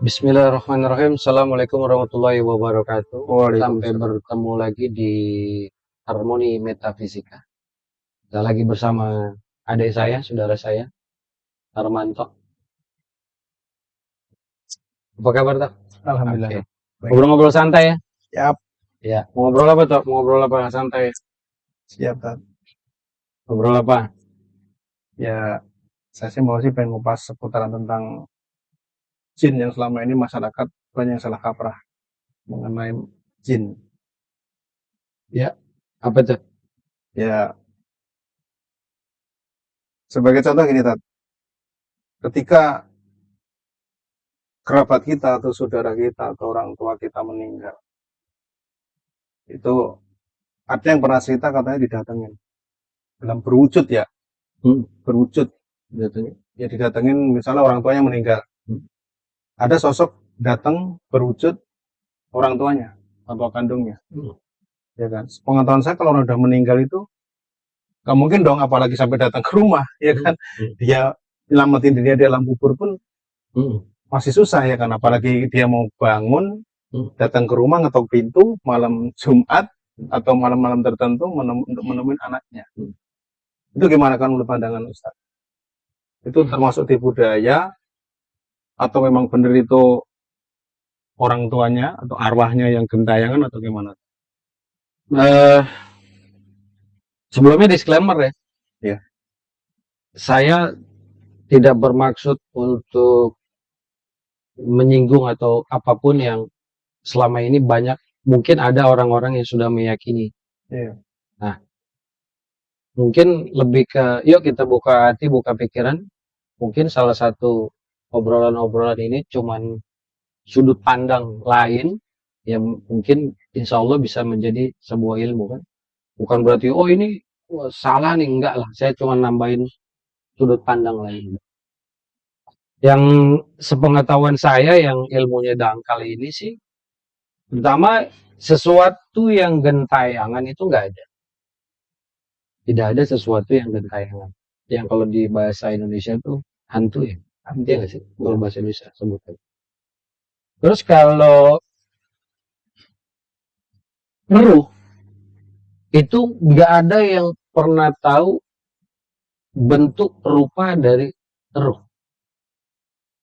Bismillahirrahmanirrahim. Assalamualaikum warahmatullahi wabarakatuh. Sampai Waalaikumsalam. bertemu lagi di Harmoni Metafisika. Kita lagi bersama adik saya, saudara saya, Armanto. Apa kabar, Tak? Alhamdulillah. Oke. Baik. Ngobrol-ngobrol santai ya? Siap, Ya. Mau ngobrol apa, Tok? Mau ngobrol apa santai? siap, Tat. Ngobrol apa? Ya, saya sih mau sih pengen ngupas seputaran tentang jin yang selama ini masyarakat banyak yang salah kaprah mengenai jin. Ya. Apa tuh? Ya, sebagai contoh gini, Tat. Ketika kerabat kita atau saudara kita atau orang tua kita meninggal, itu ada yang pernah cerita katanya didatengin dalam berwujud ya, berwujud. Ya didatengin misalnya orang tuanya meninggal. Ada sosok datang berwujud orang tuanya atau kandungnya. Ya kan, pengetahuan saya kalau orang udah meninggal itu nggak mungkin dong, apalagi sampai datang ke rumah, ya kan. Dia nyelamatin dirinya di dalam kubur pun masih susah, ya kan, apalagi dia mau bangun datang ke rumah, ngetok pintu malam Jumat atau malam-malam tertentu untuk menemuin anaknya. Itu gimana kan menurut pandangan Ustaz? Itu termasuk tipu daya atau memang benar itu orang tuanya atau arwahnya yang gentayangan atau gimana? Sebelumnya disclaimer ya. Ya. Saya tidak bermaksud untuk menyinggung atau apapun yang selama ini banyak, mungkin ada orang-orang yang sudah meyakini. Iya. Nah, mungkin lebih ke, yuk kita buka hati, buka pikiran. Mungkin salah satu obrolan-obrolan ini cuman sudut pandang lain yang mungkin insya Allah bisa menjadi sebuah ilmu kan. Bukan berarti, oh ini salah nih, enggak lah. Saya cuma nambahin sudut pandang lain. Yang sepengetahuan saya yang ilmunya dangkal ini sih, pertama sesuatu yang gentayangan itu enggak ada. Tidak ada sesuatu yang gentayangan. Yang kalau di bahasa Indonesia itu hantu ya. Iya nggak sih? Kalau bahasa Indonesia sebutnya. Terus kalau ruh itu nggak ada yang pernah tahu bentuk rupa dari ruh.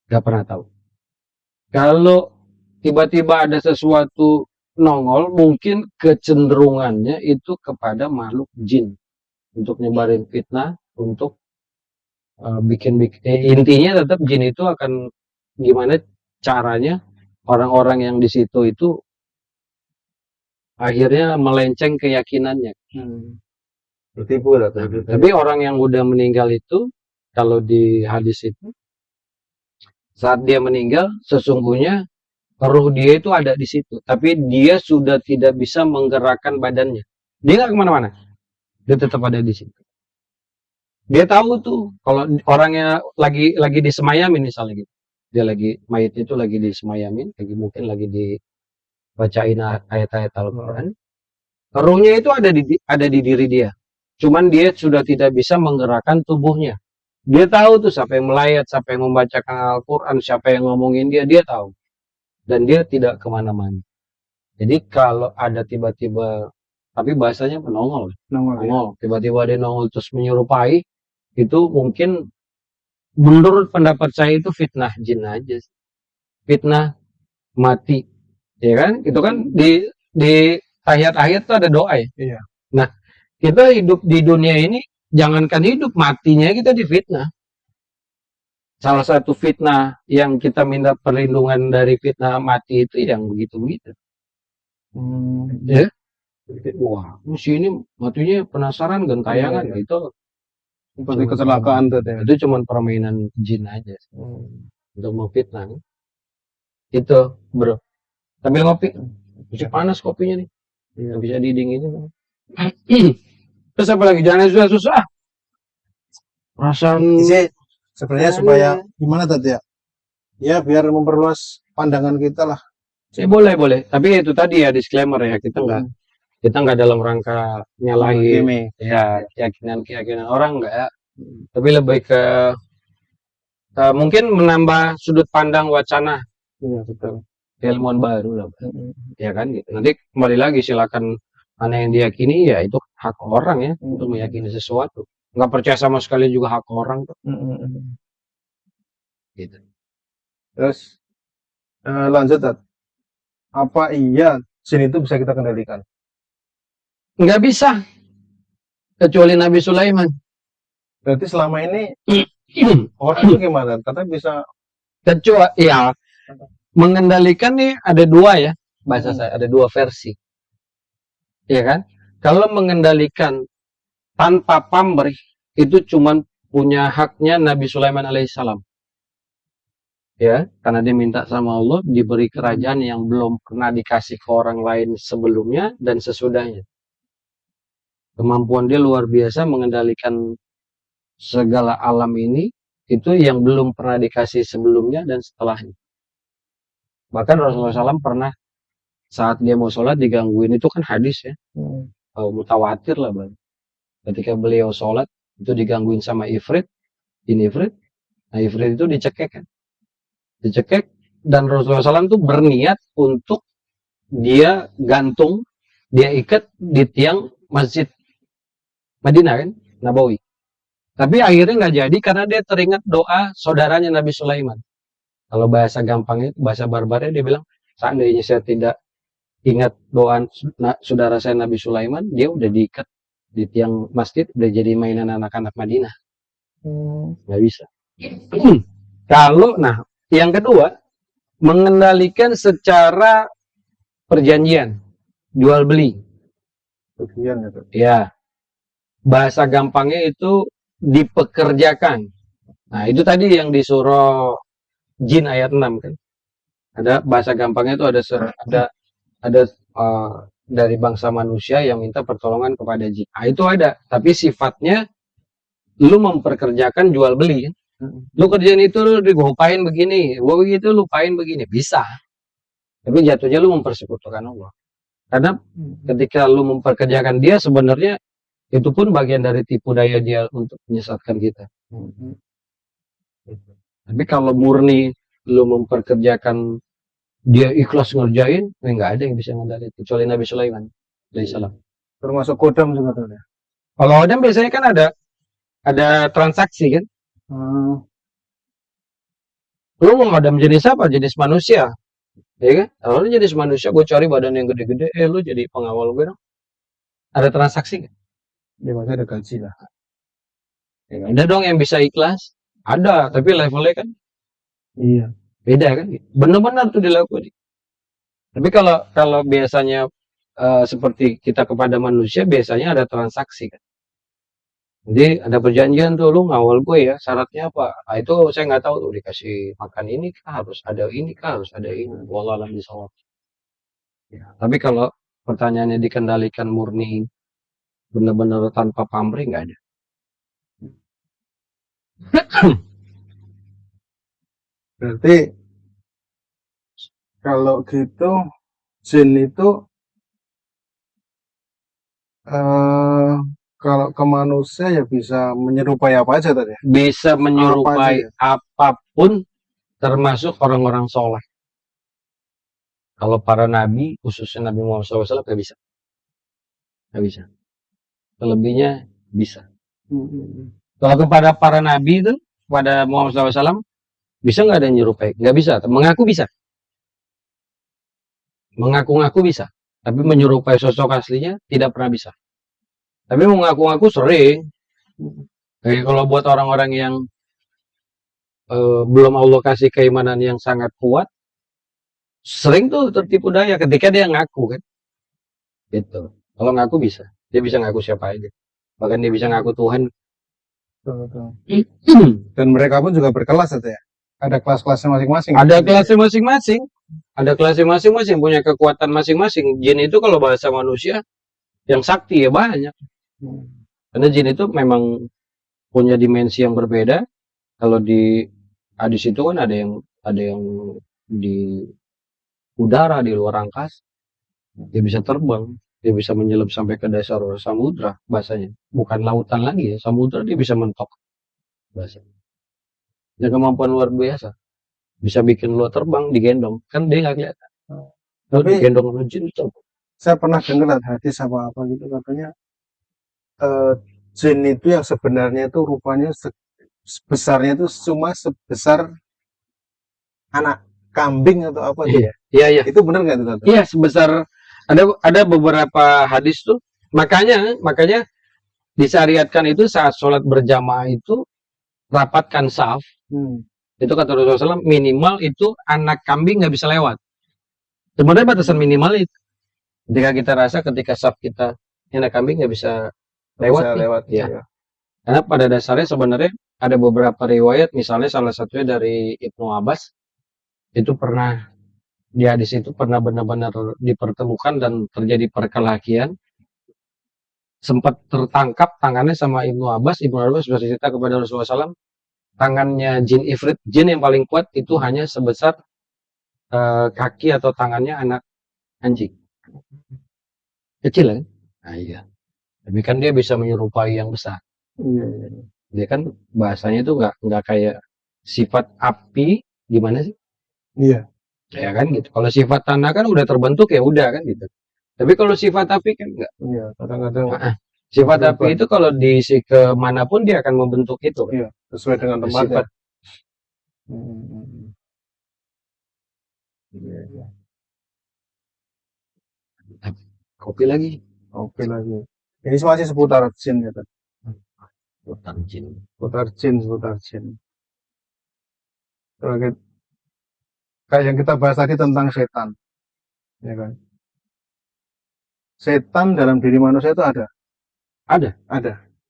Nggak pernah tahu. Kalau tiba-tiba ada sesuatu nongol, mungkin kecenderungannya itu kepada makhluk jin. Untuk nyebarin fitnah, untuk intinya tetap jin itu akan gimana caranya orang-orang yang di situ itu akhirnya melenceng keyakinannya. Tertipu lah. Tapi orang yang udah meninggal itu, kalau di hadis itu, saat dia meninggal, sesungguhnya ruh dia itu ada di situ. Tapi dia sudah tidak bisa menggerakkan badannya. Dia nggak kemana-mana. Dia tetap ada di situ. Dia tahu tuh, kalau orangnya lagi disemayamin misalnya gitu. Dia lagi, mayatnya itu lagi disemayamin, mungkin lagi dibacain ayat-ayat Al-Quran. Ruhnya itu ada di diri dia. Cuman dia sudah tidak bisa menggerakkan tubuhnya. Dia tahu tuh siapa yang melayat, siapa yang membacakan Al-Quran, siapa yang ngomongin dia tahu. Dan dia tidak kemana-mana. Jadi kalau ada tiba-tiba, tapi bahasanya menongol. Nongol. Tiba-tiba dia nongol terus menyerupai, itu mungkin menurut pendapat saya itu fitnah jin aja. Fitnah mati. Ya kan? Itu kan di ayat-ayat tuh ada doa ya. Iya. Nah, kita hidup di dunia ini, jangankan hidup, matinya kita difitnah. Salah satu fitnah yang kita minta perlindungan dari fitnah mati itu yang begitu-begitu. Ya? Wah, sini matinya penasaran gentayangan gitu. Seperti kecelakaan tuh ya. Itu cuma permainan jin aja. Untuk memfitnah. Itu, bro. Sambil ngopi. Masih panas kopinya nih. Iya. Bisa didinginin. Terus apa lagi? Jangan susah-susah. Perasaan Isi sebenarnya supaya gimana tadi ya? Ya biar memperluas pandangan kita lah. Ya boleh. Tapi itu tadi ya disclaimer ya, kita nggak dalam rangka nyalahin ya keyakinan orang nggak ya. Tapi lebih ke mungkin menambah sudut pandang wacana Iya, betul. Keilmuan baru lah, Mm-mm. ya kan gitu. Nanti kembali lagi silakan mana yang diyakini, ya itu hak orang ya untuk Mm-mm. meyakini sesuatu. Nggak percaya sama sekali juga hak orang tuh, Mm-mm. gitu. Terus lanjut, Tat. Apa iya jin itu bisa kita kendalikan? Nggak bisa, kecuali Nabi Sulaiman. Berarti selama ini orang itu gimana? Katanya bisa. Kecuali, ya, mengendalikan nih ada dua ya, bahasa Mm-mm. saya, ada dua versi. Ya kan? Kalau mengendalikan tanpa pamrih, itu cuman punya haknya Nabi Sulaiman alaihissalam. Ya, karena dia minta sama Allah diberi kerajaan yang belum pernah dikasih ke orang lain sebelumnya dan sesudahnya. Kemampuan dia luar biasa mengendalikan segala alam ini, itu yang belum pernah dikasih sebelumnya dan setelahnya. Bahkan Rasulullah SAW pernah saat dia mau sholat digangguin, itu kan hadis ya, Mm. mutawatir lah bang. Ketika beliau sholat itu digangguin sama ifrit, ini ifrit, nah ifrit itu dicekek kan, dicekek, dan Rasulullah SAW tuh berniat untuk dia gantung, dia ikat di tiang masjid Madinah kan, Nabawi. Tapi akhirnya nggak jadi karena dia teringat doa saudaranya Nabi Sulaiman. Kalau bahasa gampangnya, bahasa barbarnya dia bilang, seandainya saya tidak ingat doa saudara saya Nabi Sulaiman, dia udah diikat di tiang masjid, udah jadi mainan anak-anak Madinah. Nggak bisa. Kalau, nah, yang kedua, mengendalikan secara perjanjian, jual beli. Bagian itu. Ya, bahasa gampangnya itu dipekerjakan. Nah, itu tadi yang di surah Jin ayat 6 kan. Ada bahasa gampangnya itu ada dari bangsa manusia yang minta pertolongan kepada jin. Nah, itu ada, tapi sifatnya lu memperkerjakan jual beli kan. Lu kerjaan itu lu digopain begini, gua begitu lupain begini, bisa. Tapi jatuhnya lu mempersekutukan Allah. Karena ketika lu memperkerjakan dia, sebenarnya itu pun bagian dari tipu daya dia untuk menyesatkan kita. Tapi kalau murni lu memperkerjakan dia ikhlas ngerjain, nggak ada yang bisa ngendaliin kecuali Nabi Sulaiman alaihissalam. Termasuk kodam juga tuh ya. Kalau Adam biasanya kan ada transaksi kan. Lu mau Adam jenis apa? Jenis manusia, ya kan? Kalau lu jenis manusia, gue cari badan yang gede-gede, lu jadi pengawal gue dong. Ada transaksi kan? Ya masih ada gaji lah. Ya, ada dong yang bisa ikhlas, ada, tapi levelnya kan Iya. beda kan. Benar-benar tuh dilakukan. Tapi kalau biasanya seperti kita kepada manusia, biasanya ada transaksi kan. Jadi ada perjanjian tuh, lu ngawal gue ya, syaratnya apa? Nah, itu saya nggak tahu tuh, dikasih makan ini kah, harus ada ini kah, harus ada ini. Wallahualam bishawab. Ya, tapi kalau pertanyaannya dikendalikan murni, benar-benar tanpa pamrih, nggak ada. Berarti kalau gitu jin itu eh kalau ke manusia ya bisa menyerupai apa aja tadi ya? Bisa Apa aja menyerupai ya? apapun, termasuk orang-orang soleh. Kalau para nabi, khususnya Nabi Muhammad SAW, nggak bisa. Nggak bisa. Selebihnya bisa. Kalau kepada para nabi itu, kepada Muhammad SAW, bisa nggak ada yang nyerupai? Nggak bisa. Mengaku bisa. Mengaku-ngaku bisa. Tapi menyerupai sosok aslinya, tidak pernah bisa. Tapi mengaku-ngaku sering. Kayak kalau buat orang-orang yang belum Allah kasih keimanan yang sangat kuat, sering tuh tertipu daya ketika dia ngaku kan. Gitu. Kalau ngaku bisa. Dia bisa ngaku siapa aja. Bahkan dia bisa ngaku Tuhan. Dan mereka pun juga berkelas ya. Ada kelas-kelasnya masing-masing. Ada kelasnya masing-masing. Ada kelasnya masing-masing, punya kekuatan masing-masing. Jin itu kalau bahasa manusia, yang sakti ya banyak. Karena jin itu memang punya dimensi yang berbeda. Kalau di hadis itu kan ada yang di udara, di luar angkasa. Dia bisa terbang, dia bisa menyelam sampai ke dasar samudra bahasanya. Bukan lautan lagi ya, samudra dia bisa mentok bahasanya. Dia kemampuan luar biasa. bisa bikin lo terbang digendong, kan dia nggak kelihatan. Lo Tapi digendong sama jin itu. saya pernah dengar hadis apa apa gitu katanya eh, jin itu yang sebenarnya itu rupanya sebesarnya itu cuma sebesar anak kambing atau apa tuh Iya, ya. iya, iya. Itu benar nggak itu Tante? Iya, sebesar ada beberapa hadis tuh. Makanya disyariatkan itu saat sholat berjamaah itu rapatkan saf. Hmm. Itu kata Rasulullah SAW, minimal itu anak kambing nggak bisa lewat. Sebenarnya batasan minimal itu. Ketika kita rasa ketika saf kita anak kambing nggak bisa lewat Bisa nih. lewat Ya. ya. Karena pada dasarnya sebenarnya ada beberapa riwayat, misalnya salah satunya dari Ibnu Abbas, itu pernah di hadis itu pernah benar-benar dipertemukan dan terjadi perkelahian, sempat tertangkap tangannya sama Ibnu Abbas bercerita kepada Rasulullah SAW, tangannya jin ifrit, jin yang paling kuat itu hanya sebesar kaki atau tangannya anak anjing. Kecil kan? Nah, iya. Tapi kan dia bisa menyerupai yang besar. Iya, iya. Dia kan bahasanya itu nggak kayak sifat api gimana sih? Iya. Ya kan gitu. Kalau sifat tanah kan udah terbentuk ya udah kan gitu. Tapi kalau sifat api kan enggak. Iya, kadang-kadang Sifat berubah. api itu kalau diisi ke manapun dia akan membentuk itu. Iya, sesuai dengan tempatnya. Sifat Iya, iya. kopi lagi. Oke lagi. Ini masih seputar jin ya, Tante? Hutan jin. Seputar jin, seputar jin. Kalau kayak yang kita bahas tadi tentang setan, ya kan? Setan dalam diri manusia itu ada, Ada.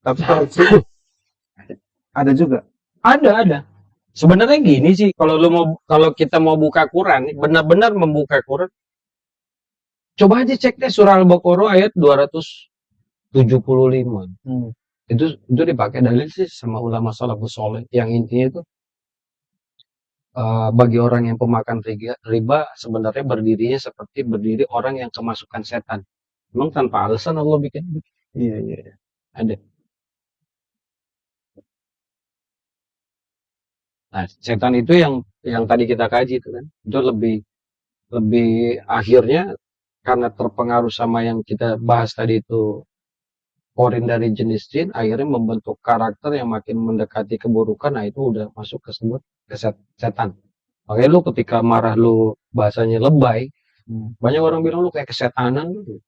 tapi kalau jin ada juga. Ada. Sebenarnya gini sih, kalau kita mau buka Quran, benar-benar membuka Quran, coba aja cek deh surah Al-Baqarah ayat 275. Itu dipakai dalil sih sama ulama salafus soleh. Yang intinya itu bagi orang yang pemakan riba sebenarnya berdirinya seperti berdiri orang yang kemasukan setan. Memang tanpa alasan Allah bikin. Iya, iya. Ada. Nah, setan itu yang tadi kita kaji itu kan. Itu lebih akhirnya karena terpengaruh sama yang kita bahas tadi itu, korin dari jenis jin, akhirnya membentuk karakter yang makin mendekati keburukan. Nah, itu udah masuk ke setan. Makanya lu ketika marah lu bahasanya lebay, banyak orang bilang lu kayak kesetanan gitu.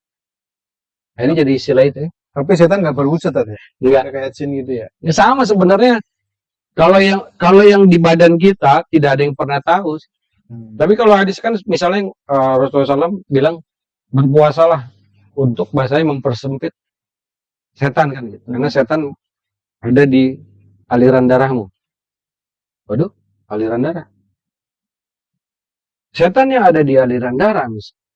Nah, ini jadi istilah itu ya. Tapi setan nggak berwujud tadi. Enggak. Kayak jin gitu ya. Ya sama sebenarnya. Kalau yang di badan kita tidak ada yang pernah tahu. Tapi kalau hadis kan misalnya Rasulullah SAW bilang berpuasalah untuk bahasanya mempersempit setan kan gitu. Karena setan ada di aliran darahmu. Waduh, aliran darah. Setan yang ada di aliran darah,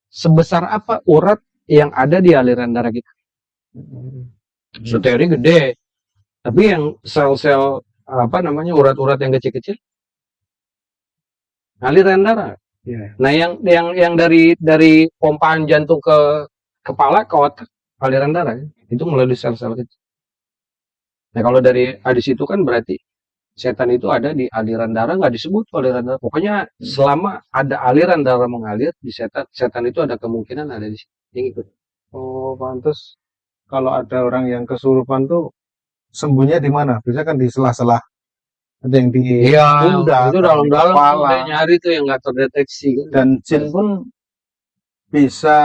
sebesar apa urat yang ada di aliran darah kita? Suteri gede, tapi yang sel-sel urat-urat yang kecil-kecil, aliran darah. Iya. Nah, yang dari pompaan jantung ke kepala ke otak, aliran darah itu melalui sel-sel kecil. Nah, kalau dari hadis itu kan berarti setan itu ada di aliran darah, nggak disebut aliran darah. Pokoknya selama ada aliran darah mengalir di setan itu ada kemungkinan ada di sini. Oh, pantas kalau ada orang yang kesurupan tuh sembunyinya di mana? Biasanya kan di sela-sela. Ada yang di pundak, itu di dalam-dalam kepala. tuh nyari tuh yang nggak terdeteksi. Dan jin pun bisa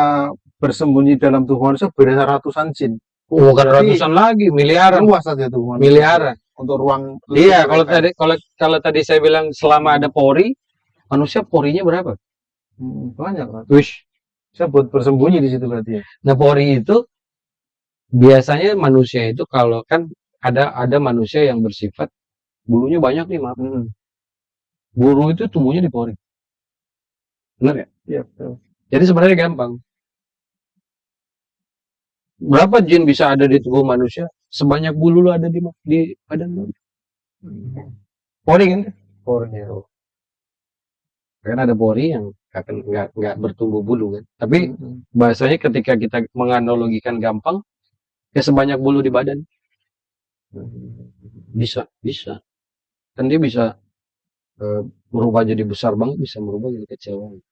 bersembunyi dalam tubuh manusia berasa ratusan jin. Bukan Jadi, ratusan lagi, miliaran. Luas saja tuh manusia. Miliaran. Untuk ruang. Iya, kalau tadi saya bilang selama ada pori, manusia porinya berapa? Banyak kan. Wish. Saya buat bersembunyi di situ berarti ya. Nah, pori itu biasanya manusia itu kalau kan ada manusia yang bersifat bulunya banyak nih, maaf. Bulu itu tumbuhnya di pori. Benar ya? Iya, betul. Jadi sebenarnya gampang. Berapa jin bisa ada di tubuh manusia? Sebanyak bulu lo ada di badan lo. Pori kan? Pori ya. Karena ada pori yang nggak bertumbuh bulu kan. Tapi bahasanya ketika kita menganalogikan gampang, ya sebanyak bulu di badan. Bisa. Kan dia bisa berubah jadi besar banget, bisa berubah jadi kecil banget.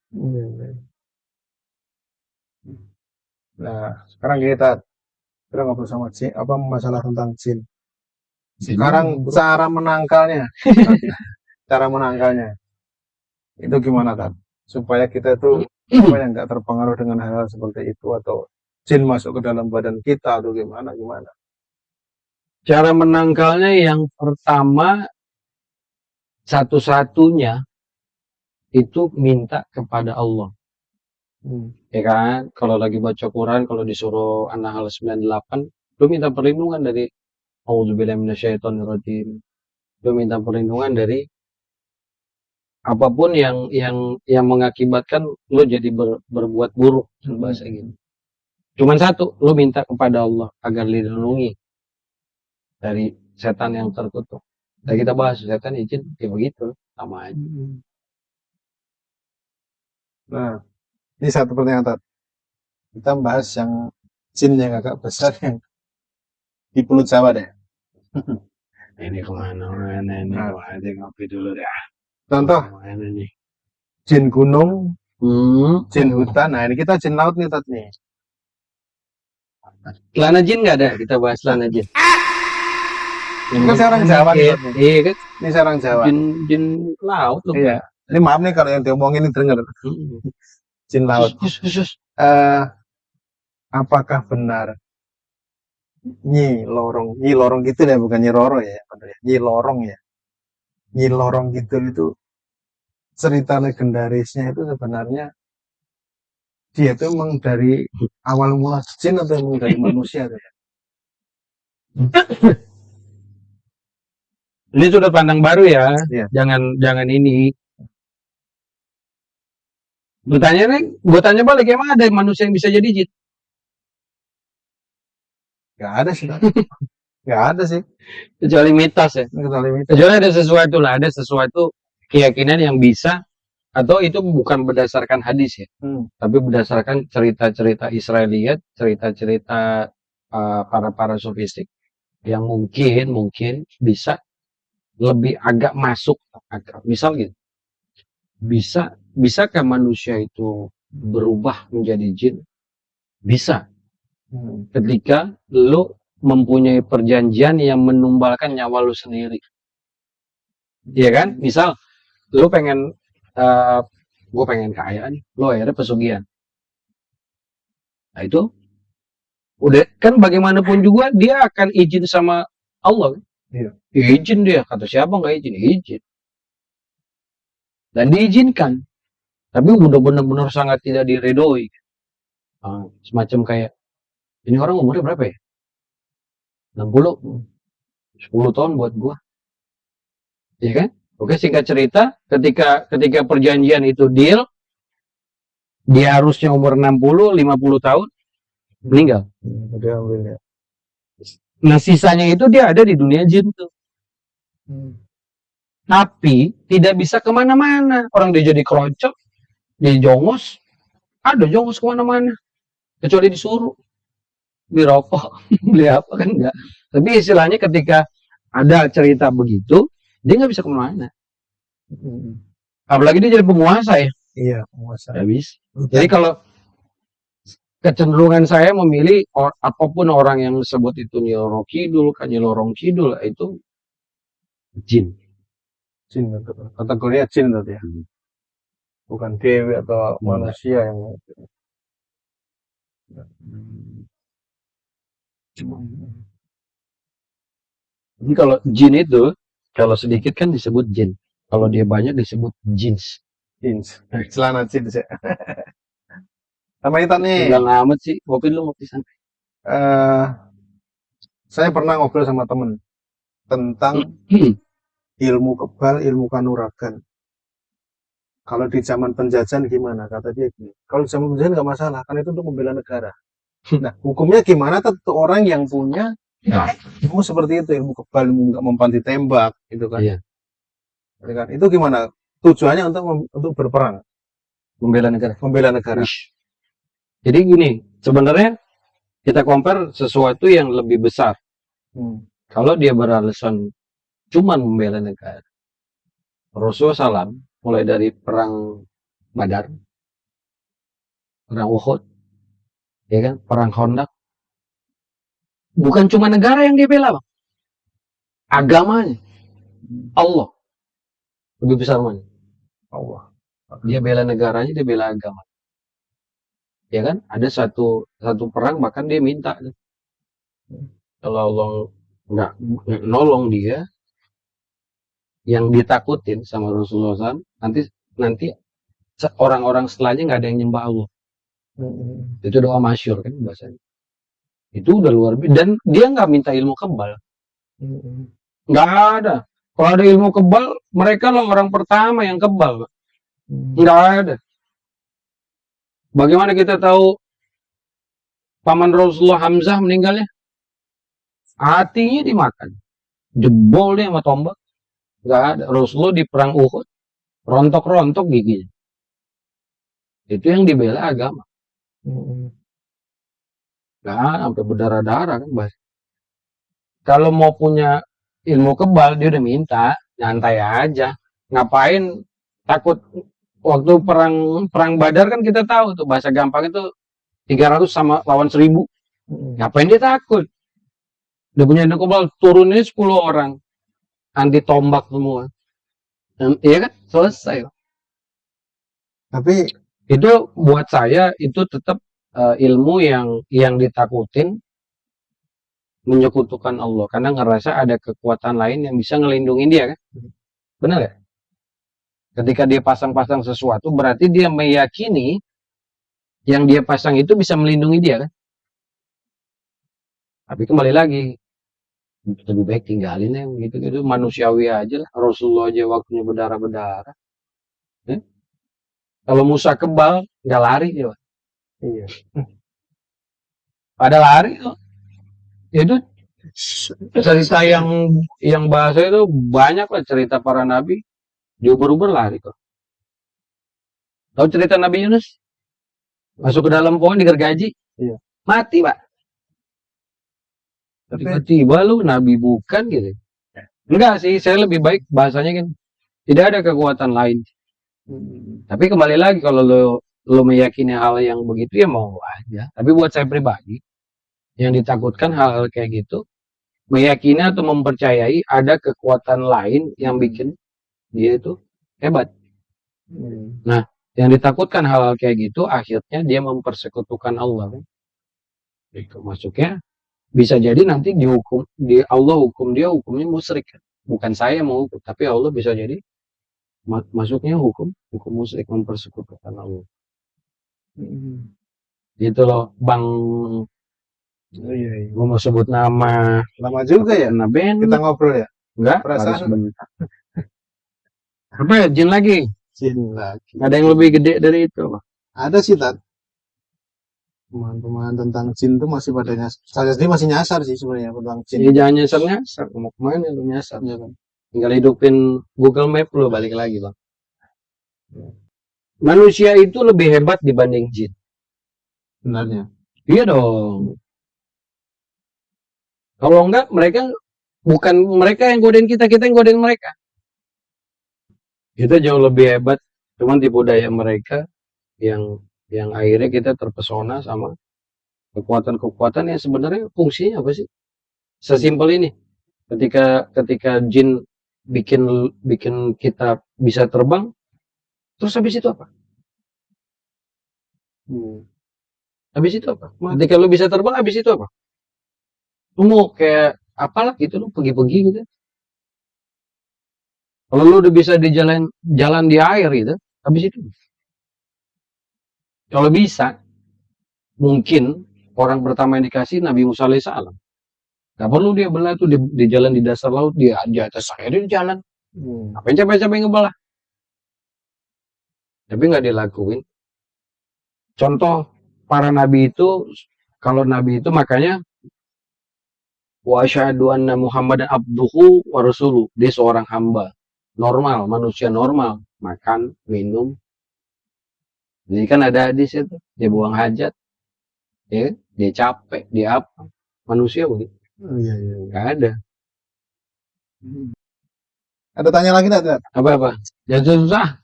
Nah, sekarang kita ngobrol sama jin, apa masalah tentang jin. Sekarang cara menangkalnya, cara menangkalnya itu gimana kan? Supaya kita itu apa yang nggak terpengaruh dengan hal-hal seperti itu, atau jin masuk ke dalam badan kita atau gimana? Cara menangkalnya yang pertama, satu-satunya itu minta kepada Allah. Ya kan, kalau lagi baca Quran, kalau disuruh An-Nahl 98, lu minta perlindungan dari A'udzubillahi minasyaitonirrajim. Lu minta perlindungan dari apapun yang mengakibatkan lu jadi berbuat buruk, bahasa gitu. Cuman satu, lu minta kepada Allah agar dilindungi dari setan yang terkutuk. Dan kita bahas setan izin kayak begitu, sama aja. Nah, ini satu pertanyaan Tat. Kita bahas yang jin yang agak besar yang di Pulau Jawa deh. Ini kemana-mana nih, aja ngopi dulu deh. Contoh, Nih? jin gunung, jin hutan. Nah, ini kita jin laut nih Tat nih. Lana jin nggak ada, kita bahas lana jin. Ini saya orang Jawa nih, Tat nih. Iya kan? Ini saya orang Jawa. Jin laut loh. Iya. Ini maaf nih kalau yang diomongin ini denger. Jin laut. Khusus. Apakah benar Nyi Lorong gitu ya, bukan Nyi Roro ya, Nyi Lorong ya. Nyi Lorong gitu itu cerita legendarisnya itu sebenarnya dia itu emang dari awal mula jin atau emang dari manusia tuh ya? Ini sudut pandang baru ya. Iya. Jangan ini. Gue tanya balik, emang ada manusia yang bisa jadi jin? Gak ada sih. Gak ada sih. Kecuali mitos ya. Kecuali ada sesuatu lah, ada sesuatu keyakinan yang bisa, atau itu bukan berdasarkan hadis ya, tapi berdasarkan cerita-cerita Israeliat, cerita-cerita para sofistik yang mungkin bisa lebih agak masuk akal. Misal gitu, bisakah manusia itu berubah menjadi jin? Bisa. Ketika lo mempunyai perjanjian yang menumbalkan nyawa lo sendiri. Iya kan? Misal lo pengen, gue pengen kaya nih, lo akhirnya pesugihan. Nah itu udah kan, bagaimanapun juga dia akan izin sama Allah. Iya. Izin dia, kata siapa nggak izin? Dan diizinkan, tapi udah benar-benar sangat tidak diredoi. Semacam kayak, ini orang umurnya berapa ya? 60, 10 tahun buat gua. Iya kan? Oke, singkat cerita, ketika perjanjian itu deal, dia harusnya umur 60, 50 tahun, meninggal. Nah, sisanya itu dia ada di dunia jin tuh. Tapi tidak bisa kemana-mana. Orang dia jadi keroncong, dia jongos, ada jongos kemana-mana. Kecuali disuruh, beli rokok, beli apa kan enggak. Tapi istilahnya ketika ada cerita begitu, dia nggak bisa kemana-mana. Apalagi dia jadi penguasa ya. Iya, penguasa. Nggak bisa. Jadi kalau kecenderungan saya memilih apapun orang yang sebut itu Nyi Lorong Kidul, itu jin. Jin, kategorinya jin tadi ya. Bukan dewi atau manusia yang Jadi kalau jin itu, kalau sedikit kan disebut jin. Kalau dia banyak disebut jins. Celana jins ya. Sama itu nih. Udah amat sih, ngopi santai. Saya pernah ngobrol sama temen tentang ilmu kebal, ilmu kanuragan. Kalau di zaman penjajahan gimana? Kata dia gini, kalau di zaman penjajahan nggak masalah, kan itu untuk membela negara. Nah, hukumnya gimana tentu orang yang punya ilmu seperti itu, ilmu kebal, ilmu nggak mempan ditembak, gitu kan? Iya. Itu gimana? Tujuannya untuk berperang, Membela negara. membela negara. Jadi gini, sebenarnya kita compare sesuatu yang lebih besar. Kalau dia beralasan cuma membela negara, Rasulullah SAW mulai dari perang Badar, perang Uhud, ya kan, perang Khandaq, bukan cuma negara yang dia bela, Bang. Agamanya, Allah lebih besar mana? Allah. Dia bela negaranya, dia bela agama. Ya kan? Ada satu perang bahkan dia minta kalau Allah nggak nolong dia, yang ditakutin sama Rasulullah SAW, nanti nanti orang-orang setelahnya nggak ada yang nyembah Allah. Itu doa masyhur kan bahasanya. Itu udah luar biasa. Dan dia nggak minta ilmu kebal. Nggak ada. Kalau ada ilmu kebal, mereka lah orang pertama yang kebal. Nggak ada. Bagaimana kita tahu paman Rasulullah Hamzah meninggalnya? Hatinya dimakan. Jebol dia sama tombak. Nggak ada. Rasulullah di perang Uhud, rontok-rontok giginya. Itu yang dibela agama. Nggak, sampai berdarah-darah kan, Bas. Kalau mau punya ilmu kebal, dia udah minta, nyantai aja. Ngapain takut? Waktu perang Badar kan kita tahu tuh, bahasa gampang itu 300 sama lawan 1000. Ngapain dia takut? Udah punya ilmu kebal, turunnya 10 orang. Anti tombak semua. Iya kan? Selesai. Tapi Itu buat saya itu tetap ilmu yang ditakutin, menyekutukan Allah karena ngerasa ada kekuatan lain yang bisa ngelindungin dia kan. Benar ya? Ketika dia pasang-pasang sesuatu berarti dia meyakini yang dia pasang itu bisa melindungi dia kan. Tapi kembali lagi, lebih baik tinggalin yang gitu-gitu, manusiawi aja lah. Rasulullah aja waktunya berdarah-berdarah. Kalau Musa kebal nggak lari dia. iya. Pada lari tuh. Itu cerita yang bahasa itu banyak lah, cerita para nabi diuber-uber lari kok. Tahu cerita Nabi Yunus? Masuk ke dalam pohon digergaji. Iya. Mati, Pak. Tapi Tiba-tiba lu nabi bukan gitu. Enggak sih, saya lebih baik bahasanya kan. Tidak ada kekuatan lain. Tapi kembali lagi kalau lo meyakini hal yang begitu ya mau aja. Tapi buat saya pribadi, yang ditakutkan hal-hal kayak gitu, meyakini atau mempercayai ada kekuatan lain yang bikin dia itu hebat. Nah, yang ditakutkan hal-hal kayak gitu, akhirnya dia mempersekutukan Allah. Kan? Itu masuknya bisa jadi nanti dihukum, Allah hukum dia hukumnya musyrik. Kan? Bukan saya mau hukum, tapi Allah bisa jadi masuknya hukum musyrik, mempersekutukan Allah. Gitu loh, Bang. Oh, iya. Gue mau sebut nama. Lama juga ya kita ngobrol ya. Enggak, Perasaan. harus bentar. Apa ya, jin lagi? Jin lagi. Ada yang lebih gede dari itu? Ada sih, Tat. Pemahaman tentang jin itu masih pada nyasar. Saya sendiri masih nyasar sih sebenarnya tentang jin. Ya, jangan nyasar. Mau kemana lu nyasar? Jangan. Tinggal hidupin Google Map lu, balik lagi, Bang. Manusia itu lebih hebat dibanding jin. Sebenarnya. Iya dong. Kalau enggak, bukan mereka yang godain kita yang godain mereka. Kita jauh lebih hebat, cuman tipu daya mereka yang akhirnya kita terpesona sama kekuatan-kekuatan yang sebenarnya fungsinya apa sih? Sesimpel ini. Ketika jin bikin kita bisa terbang, terus habis itu apa? Habis itu apa? Ketika lu bisa terbang, habis itu apa? Lu mau kayak apalah gitu, lu pergi-pergi gitu. Kalau lu udah bisa di jalan di air gitu, habis itu. Kalau bisa, mungkin orang pertama yang dikasih Nabi Musa alaihissalam. Gak perlu dia belah tuh di jalan di dasar laut, dia di atas air dia di jalan. Apa yang capek-capek ngebelah? Tapi nggak dilakuin. Contoh para nabi itu, kalau nabi itu makanya wa asyhadu anna Muhammadan abduhu wa rasuluh. Dia seorang hamba normal, manusia normal, makan, minum. Jadi kan ada hadis itu, dia buang hajat, ya, dia capek, dia apa? Manusia begitu. Iya. Gak ada. Ada tanya lagi nggak? Apa-apa? Jangan susah.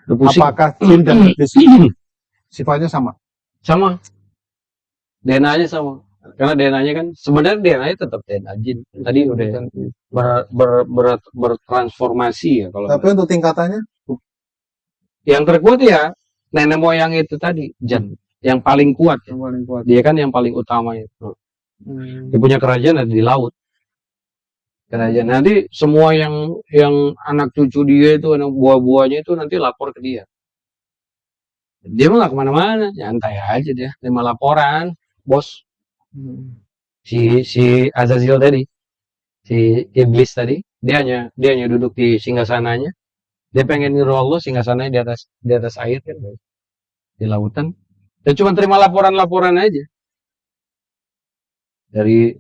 Udah pusing. Apakah jin dan iblis sifatnya sama? Sama. DNA-nya sama. Karena DNA-nya kan sebenarnya DNA-nya tetap DNA jin. Tadi udah bertransformasi ya kalau. Tapi untuk tingkatannya Yang terkuat ya nenek moyang itu tadi, Jan. Yang paling kuat. yang paling kuat. Dia kan yang paling utama itu. Dia punya kerajaan ada di laut. Kerajaan nanti semua yang anak cucu dia itu, anak buah-buahnya itu nanti lapor ke dia. Dia mah nggak kemana-mana, nyantai aja dia. Terima laporan, bos. Si Azazil tadi, si iblis tadi, dia hanya duduk di singgasananya. Dia pengen niru Allah, singgasananya di atas air kan, di lautan. Dia cuma terima laporan-laporan aja dari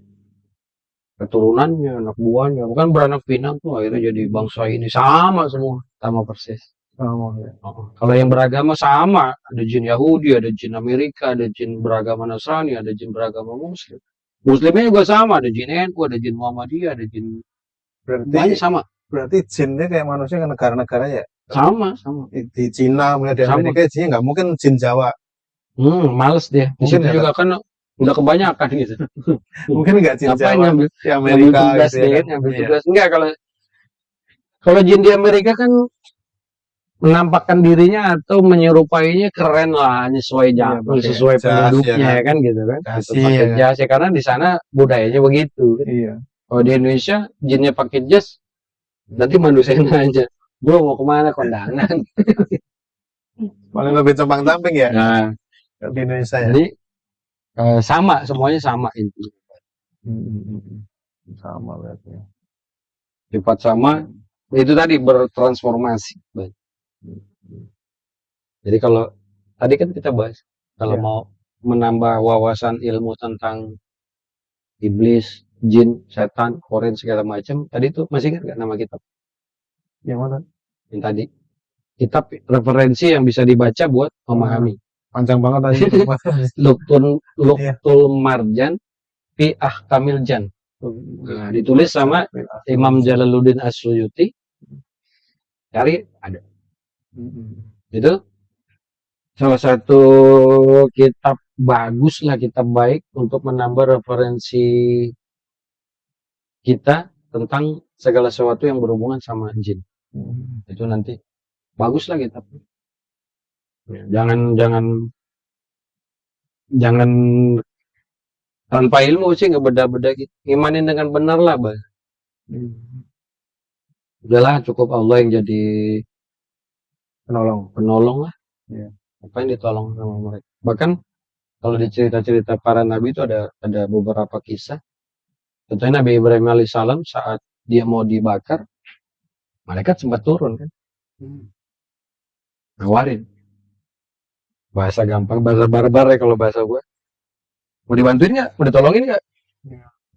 keturunannya, anak buahnya, bukan beranak pinak tuh akhirnya jadi bangsa ini sama semua, sama persis. Sama ya. Kalau yang beragama sama, ada jin Yahudi, ada jin Amerika, ada jin beragama Nasrani, ada jin beragama Muslim. Muslimnya juga sama, ada jin NU, ada jin Muhammadiyah, ada jin Berarti sama. berarti jinnya kayak manusia ke negara-negara ya? Sama. Di Cina, kemudian di Sama. Amerika jinnya nggak mungkin jin Jawa. Males dia. Di Mungkin situ ya, juga kan udah kebanyakan gitu. Mungkin nggak jin Ngapain Jawa ngambil di Amerika tugas gitu ya dia, kan? ngambil Iya. tugas. Enggak, kalau jin di Amerika kan menampakkan dirinya atau menyerupainya keren lah, sesuai Iya, pakai sesuai jas, penduduknya ya ya kan gitu kan. Dasi, Tetap pakai ya kan? jas ya, karena di sana budayanya begitu kan. Iya. Kalau di Indonesia jinnya pakai jas, nanti manusianya aja. Bro mau kemana kondangan? Paling lebih compang-camping ya Nah, di Indonesia ya. jadi sama, semuanya sama itu. Sama berarti. Sifat sama, itu tadi bertransformasi. Jadi kalau tadi kan kita bahas, kalau Iya. mau menambah wawasan ilmu tentang iblis, jin, setan, koren segala macam, tadi tuh masih ingat nggak nama kitab? Yang mana? Yang tadi kitab referensi yang bisa dibaca buat memahami. Panjang banget tadi. Luktul Marjan fi Ahkamil Jan. Nah, ditulis sama Imam Jalaluddin As-Suyuti. Cari ada. Itu salah satu kitab bagus lah, kitab baik untuk menambah referensi kita tentang segala sesuatu yang berhubungan sama jin. Itu nanti bagus lah kitab. Jangan tanpa ilmu sih nggak beda-beda gitu. Imanin dengan benar lah, Bang. Udahlah, cukup Allah yang jadi penolong lah. Iya. Apa yang ditolong sama mereka. Bahkan kalau di cerita-cerita para nabi itu ada beberapa kisah. Contohnya Nabi Ibrahim alaihissalam saat dia mau dibakar, malaikat sempat turun kan, nawarin. Bahasa gampang, bahasa barbar ya kalau bahasa gua. Mau dibantuin nggak? Mau ditolongin nggak?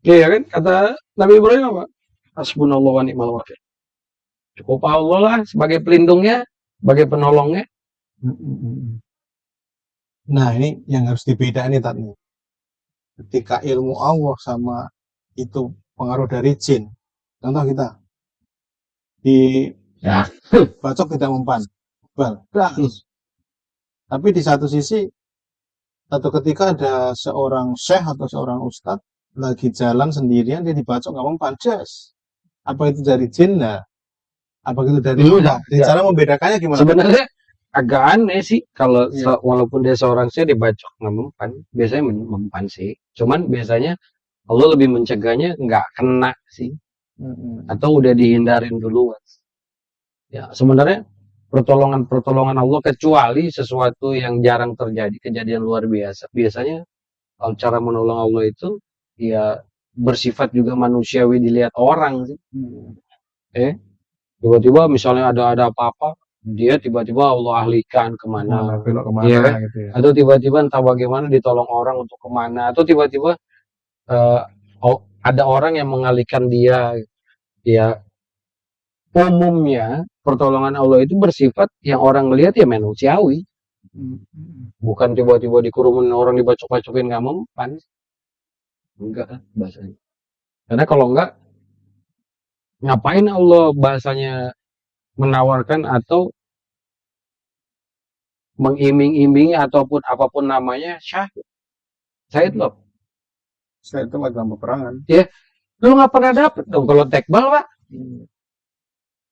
Iya kan? Kata Nabi Ibrahim apa? Hasbunallah wa ni'mal wakil. Cukup Allah lah sebagai pelindungnya, sebagai penolongnya. Nah, ini yang harus dibedain nih tadi. Ketika ilmu Allah sama itu pengaruh dari jin. Contoh kita di bacok tidak mempan. Tapi di satu sisi, satu ketika ada seorang syekh atau seorang ustadz lagi jalan sendirian, dia dibacok nggak mempan. Apa itu dari jin? Nah, apa itu dari Allah? Cara membedakannya gimana? Sebenarnya agak aneh sih kalau walaupun dia seorang syekh dibacok nggak mempan, biasanya mempan sih. Cuman biasanya Allah lebih mencegahnya nggak kena sih, atau udah dihindarin duluan. Ya sebenarnya pertolongan Allah kecuali sesuatu yang jarang terjadi, kejadian luar biasa. Biasanya kalau cara menolong Allah itu ya bersifat juga manusiawi dilihat orang sih. Tiba-tiba misalnya ada apa-apa, dia tiba-tiba Allah alihkan kemana, belok kemana ya, gitu ya. atau tiba-tiba entah bagaimana ditolong orang untuk kemana, atau tiba-tiba ada orang yang mengalihkan dia. Ya umumnya pertolongan Allah itu bersifat yang orang lihat ya manusiawi, bukan tiba-tiba dikurungin orang, dibacok-bacokin nggak mempan. Enggak bahasanya. Karena kalau enggak Ngapain Allah bahasanya menawarkan atau mengiming-imingi ataupun apapun namanya syahid. Syahid loh. Saya itu dalam peperangan. Lu nggak pernah dapet dong kalau tekbal, Pak.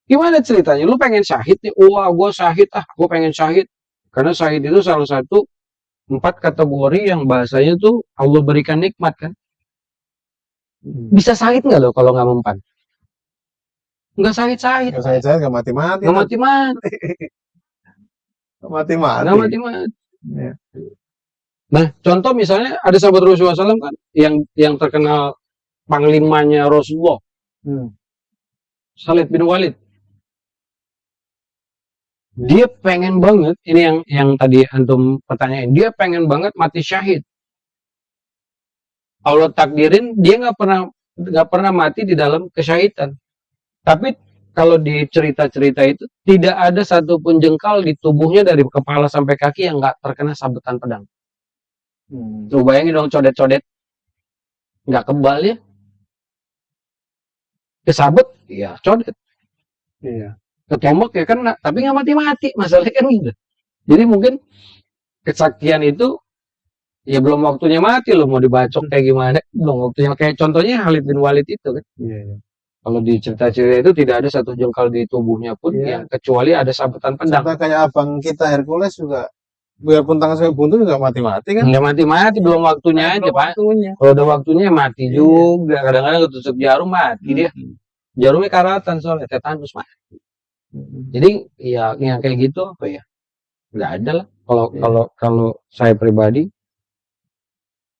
Gimana ceritanya? Lu pengen syahid nih? Wah, gue syahid gue pengen syahid. Karena syahid itu salah satu 4 kategori yang bahasanya tuh Allah berikan nikmat kan. Bisa syahid nggak lo kalau nggak mempan? Nggak syahid-syahid. Kalau saya nggak mati-mati. Nggak mati-mati. Mati-mati. Nggak mati-mati. Ya. Nah, contoh misalnya ada sahabat Rasulullah SAW kan yang terkenal panglimanya Rasulullah, Khalid bin Walid. Dia pengen banget, ini yang tadi antum pertanyaan, dia pengen banget mati syahid. Allah takdirin dia nggak pernah mati di dalam kesyahidan. Tapi kalau di cerita-cerita itu tidak ada satupun jengkal di tubuhnya dari kepala sampai kaki yang nggak terkena sabetan pedang. Tuh bayangin dong, codet-codet nggak kebal ya, kesabet ya codet, Iya. ketomok ya kena, tapi nggak mati-mati, masalahnya kan gitu. Jadi mungkin kesaktian itu ya belum waktunya mati loh, mau dibacok kayak gimana, belum waktunya. Kayak contohnya Khalid bin Walid itu kan. Iya. Kalau di cerita-cerita itu tidak ada satu jengkal di tubuhnya pun yang kecuali ada sabetan pedang. Serta kayak abang kita Hercules juga, biarpun tangan saya buntu juga mati-mati kan. Nggak mati-mati, belum waktunya aja Pak. Kalau udah waktunya mati juga, kadang-kadang ketusuk jarum mati dia. Jarumnya karatan soalnya, tetanus mati. Jadi ya yang kayak gitu apa ya? Nggak ada lah. Kalau saya pribadi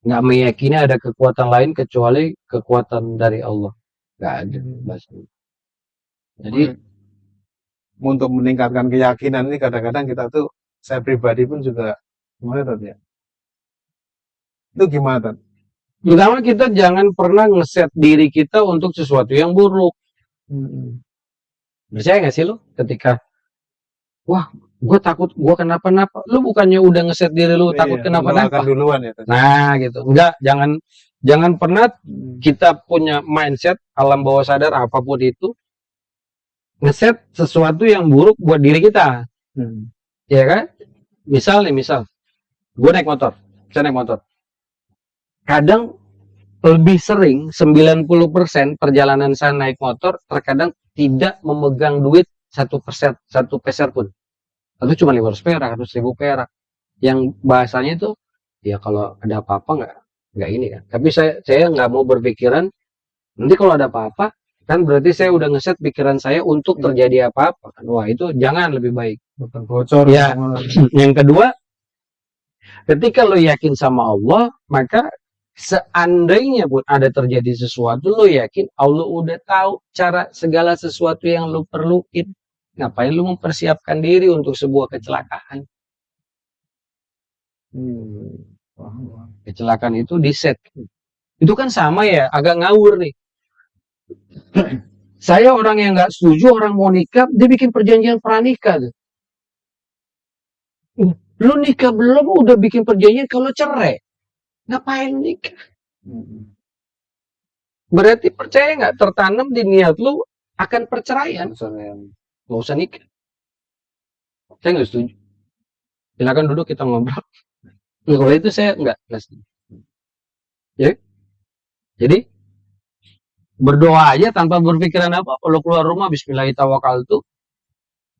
nggak meyakini ada kekuatan lain kecuali kekuatan dari Allah. Nggak ada. Jadi untuk meningkatkan keyakinan ini kadang-kadang kita tuh, saya pribadi pun juga gimana tadi ya? Itu gimana tadi? pertama kita jangan pernah ngeset diri kita untuk sesuatu yang buruk. Percaya nggak sih lo ketika wah gue takut gue kenapa-napa, lu bukannya udah ngeset diri lu takut kenapa-napa duluan ya. Nah gitu, enggak, jangan pernah kita punya mindset alam bawah sadar apapun itu ngeset sesuatu yang buruk buat diri kita. Ya kan, misal gue naik motor, saya naik motor, kadang lebih sering 90% perjalanan saya naik motor terkadang tidak memegang duit 1 peser pun, atau cuma 500 perak, 100.000 perak, yang bahasanya itu ya kalau ada apa-apa nggak ini kan. Tapi saya nggak mau berpikiran nanti kalau ada apa-apa kan berarti saya udah ngeset pikiran saya untuk terjadi apa-apa kan. Wah itu jangan, lebih baik bocor ya. Yang kedua, ketika lo yakin sama Allah, maka seandainya pun ada terjadi sesuatu, lo yakin Allah udah tahu cara segala sesuatu yang lo perluin. Ngapain lo mempersiapkan diri untuk sebuah kecelakaan? Kecelakaan itu di set. Itu kan sama ya, agak ngawur nih. Saya orang yang nggak setuju orang mau nikah, dia bikin perjanjian pranikah. Lu nikah belum udah bikin perjanjian kalau cerai. Ngapain nikah? Berarti percaya nggak tertanam di niat lu akan perceraian. Nggak usah nikah. Saya nggak setuju. Silakan duduk kita ngobrol. Kalau itu saya nggak setuju. Ya? Jadi berdoa aja tanpa berpikiran apa. Kalau keluar rumah Bismillahirrahmanirrahim,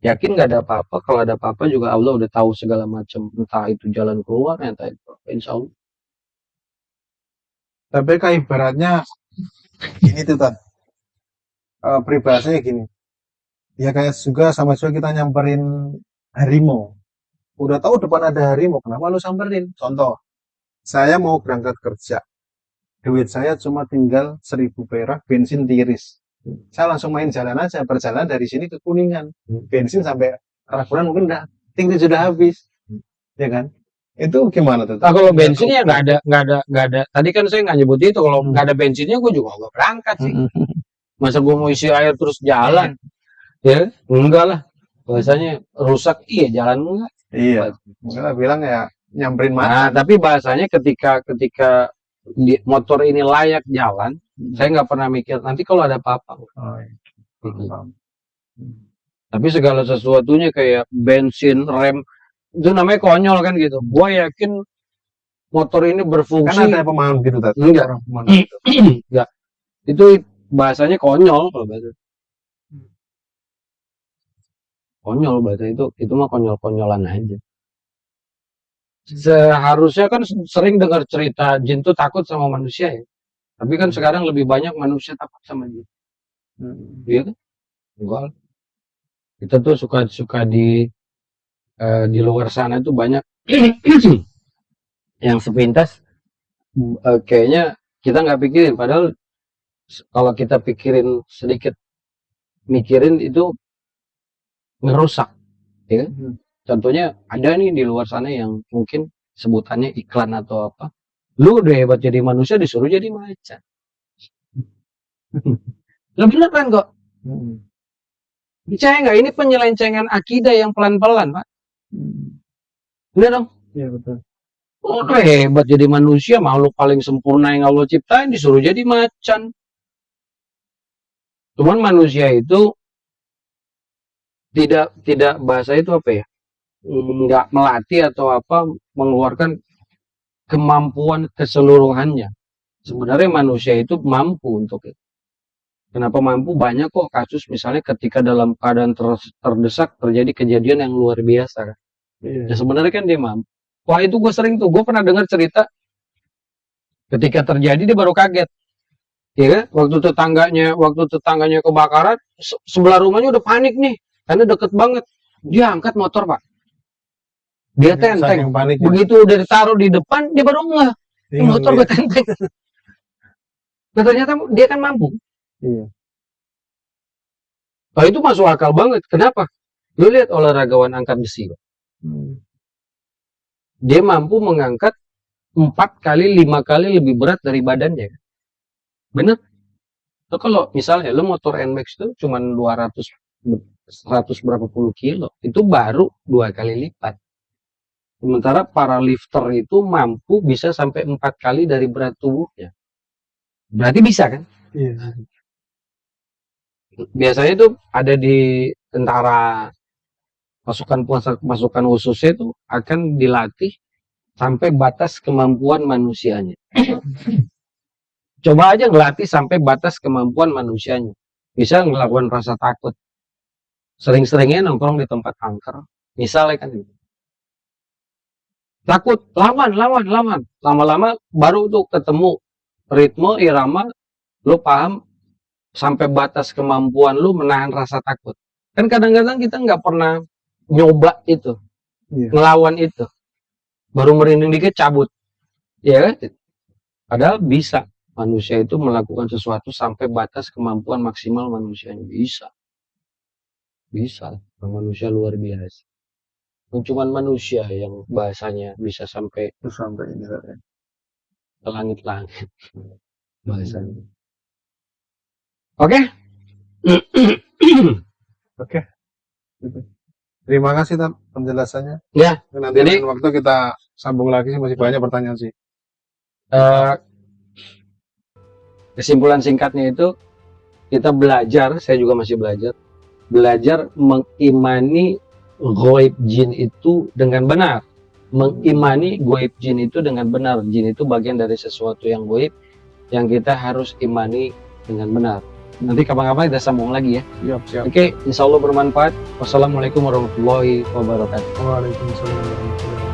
yakin nggak ada apa-apa. Kalau ada apa-apa juga Allah udah tahu segala macam. Entah itu jalan keluar, entah itu apa. Insya Allah. Tapi kayak ibaratnya gini tuh Tan. Peribahasanya gini. Ya kayak juga sama kita nyamperin harimau. Udah tahu depan ada harimau, kenapa lu samperin? Contoh, saya mau berangkat kerja. Duit saya cuma tinggal 1.000 perak, bensin tiris. Saya langsung main jalan aja, berjalan dari sini ke Kuningan. Bensin sampai Ragunan mungkin tinggal sudah habis. Ya kan? Itu gimana tuh? Nah, kalau bensinnya nggak ada. Tadi kan saya nggak nyebut itu. Kalau nggak ada bensinnya, gue juga nggak berangkat sih. Masa gue mau isi air terus jalan? Ya, enggak lah. Bahasanya rusak, iya jalan enggak. Iya. Kita bilang ya nyamperin makan. Nah, tapi bahasanya ketika motor ini layak jalan, saya nggak pernah mikir nanti kalau ada apa-apa. Gitu. Paham. Tapi segala sesuatunya kayak bensin, rem, itu namanya konyol kan gitu. Gua yakin motor ini Kan berfungsi. ada pemahaman gitu tadi. Enggak. Orang pemahaman gitu. Enggak. Itu bahasanya konyol kalau bahasa. Konyol bahasa itu mah konyol-konyolan aja. Seharusnya kan sering dengar cerita jin tuh takut sama manusia ya. Tapi kan sekarang lebih banyak manusia takut sama jin. Iya kan? Enggak. Kita tuh suka di luar sana itu banyak yang sepintas kayaknya kita nggak pikirin, padahal kalau kita pikirin sedikit, mikirin itu ngerusak, ya kan? Contohnya ada nih di luar sana yang mungkin sebutannya iklan atau apa, lu udah hebat jadi manusia disuruh jadi macan. Lebih beneran kok. Percaya nggak, ini penyelencengan akidah yang pelan-pelan, Pak. Bener dong? Iya betul. Oh, udah hebat jadi manusia, makhluk paling sempurna yang Allah ciptain disuruh jadi macan. Cuman manusia itu tidak bahasa itu apa ya? Nggak melatih atau apa, mengeluarkan kemampuan keseluruhannya. Sebenarnya manusia itu mampu untuk itu. Kenapa mampu? Banyak kok kasus misalnya ketika dalam keadaan terdesak terjadi kejadian yang luar biasa kan. Ya sebenarnya kan dia mampu. Wah itu gue sering tuh, gue pernah dengar cerita ketika terjadi dia baru kaget. Ya kan? Waktu tetangganya kebakaran, sebelah rumahnya udah panik nih, karena deket banget. Dia angkat motor, Pak. Dia tenteng. Begitu udah ditaruh di depan, dia baru ngeh. Motor gue tenteng. Nah ternyata dia kan mampu. Iya. Nah itu masuk akal banget. Kenapa? Lu lihat olahragawan angkat besi. Dia mampu mengangkat 4 kali, 5 kali lebih berat dari badannya. Bener? Nah, kalau misalnya lu motor NMAX itu cuma 100 berapa puluh kilo, itu baru 2 kali lipat. Sementara para lifter itu mampu bisa sampai 4 kali dari berat tubuhnya. Berarti bisa kan? Iya. Biasanya itu ada di tentara, pasukan khususnya itu akan dilatih sampai batas kemampuan manusianya. Coba aja ngelatih sampai batas kemampuan manusianya. Bisa ngelakukan rasa takut. Sering-seringnya nongkrong di tempat angker. Misalnya kan gitu. Takut, lawan. Lama-lama baru tuh ketemu ritme, irama, lu paham sampai batas kemampuan lu menahan rasa takut. Kan kadang-kadang kita nggak pernah nyoba itu, ngelawan itu. Baru merinding dikit cabut. Ya kan? Padahal bisa. Manusia itu melakukan sesuatu sampai batas kemampuan maksimal manusianya. Bisa. Manusia luar biasa. Cuman manusia yang bahasanya bisa sampai ini ke langit-langit. Bahasanya. Oke? Oke. Terima kasih Tam penjelasannya. Ya. Nanti lain waktu kita sambung lagi sih, masih banyak pertanyaan sih. Kesimpulan singkatnya itu kita belajar, saya juga masih belajar mengimani ghaib jin itu dengan benar. Mengimani ghaib jin itu dengan benar. Jin itu bagian dari sesuatu yang ghaib yang kita harus imani dengan benar. Nanti kapan-kapan kita sambung lagi ya. Siap. Oke, insya Allah bermanfaat. Wassalamualaikum warahmatullahi wabarakatuh. Waalaikumsalam warahmatullahi wabarakatuh.